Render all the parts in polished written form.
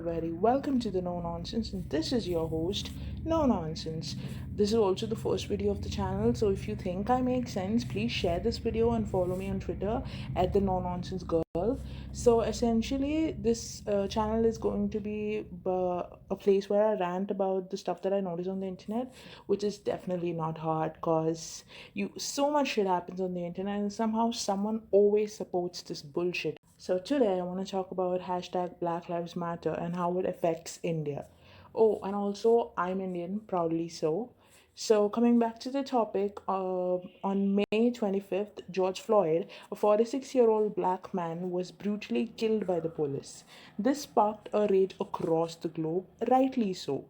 very welcome to the No Nonsense, and this is your host, No Nonsense. This is also the first video of the channel, so if you think I make sense, please share this video and follow me on Twitter at the No Nonsense Girl. So essentially, this channel is going to be a place where I rant about the stuff that I notice on the internet, which is definitely not hard because you so much shit happens on the internet, and somehow someone always supports this bullshit. So today I want to talk about hashtag Black Lives Matter and how it affects India. Oh, and also I'm Indian, proudly so. So coming back to the topic, on May 25th, George Floyd, a 46-year-old black man, was brutally killed by the police. This sparked a rage across the globe, rightly so.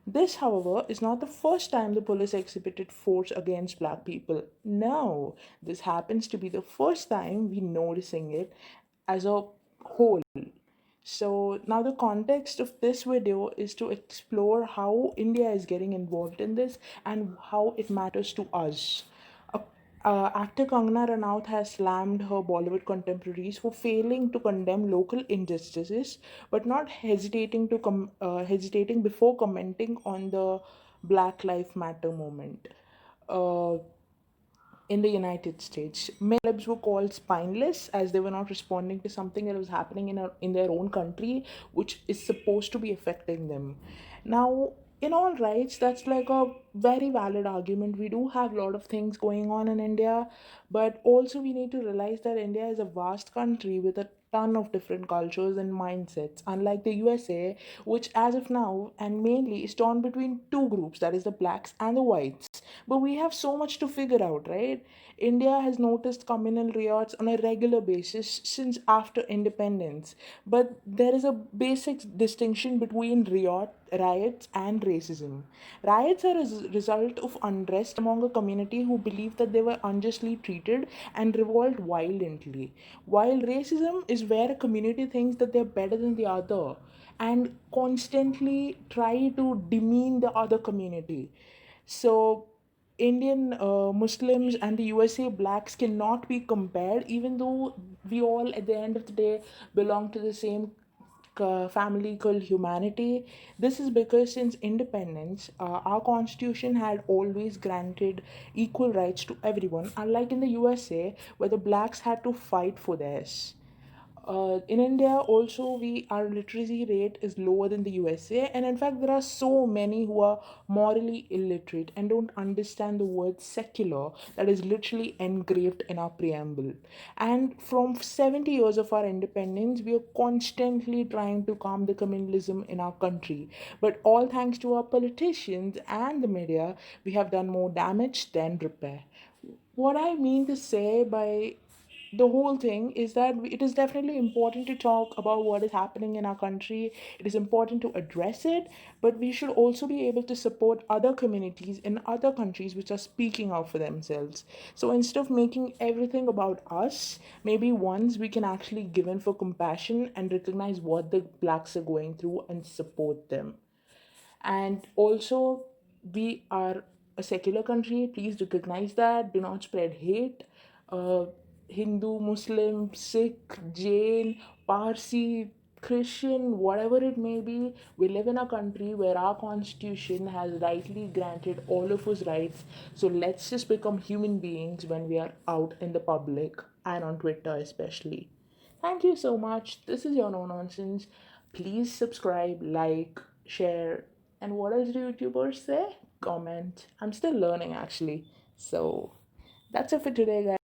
This, however, is not the first time the police exhibited force against black people. No, this happens to be the first time we noticing it as a whole. So now the context of this video is to explore how India is getting involved in this and how it matters to us. Uh, Actor Kangana Ranaut has slammed her Bollywood contemporaries for failing to condemn local injustices, but not hesitating before commenting on the Black Lives Matter movement. Uh, in the United States, many celebs were called spineless as they were not responding to something that was happening in their own country, which is supposed to be affecting them. Now, in all rights, that's like a very valid argument. We do have a lot of things going on in India, but also we need to realize that India is a vast country with a ton of different cultures and mindsets, unlike the USA, which as of now and mainly is torn between two groups, that is the blacks and the whites. But we have so much to figure out, right? India has noticed communal riots on a regular basis since after independence. But there is a basic distinction between riots and racism. Riots are a result of unrest among a community who believe that they were unjustly treated and revolt violently. While racism is where a community thinks that they're better than the other and constantly try to demean the other community. So, Indian Muslims and the USA blacks cannot be compared, even though we all, at the end of the day, belong to the same family called humanity. This is because since independence, our constitution had always granted equal rights to everyone, unlike in the USA, where the blacks had to fight for theirs. In India, also, our literacy rate is lower than the USA, and in fact, there are so many who are morally illiterate and don't understand the word secular that is literally engraved in our preamble. And from 70 years of our independence, we are constantly trying to calm the communalism in our country. But all thanks to our politicians and the media, we have done more damage than repair. What I mean to say by the whole thing is that it is definitely important to talk about what is happening in our country. It is important to address it, but we should also be able to support other communities in other countries which are speaking out for themselves. So instead of making everything about us, maybe once we can actually give in for compassion and recognize what the blacks are going through and support them. And also, we are a secular country. Please recognize that. Do not spread hate. Uh, Hindu, Muslim, Sikh, Jain, Parsi, Christian, whatever it may be, we live in a country where our constitution has rightly granted all of us rights. So let's just become human beings when we are out in the public and on Twitter, especially. Thank you so much. This is your No Nonsense. Please subscribe, like, share, and what else do YouTubers say? Comment. I'm still learning actually. So that's it for today, guys.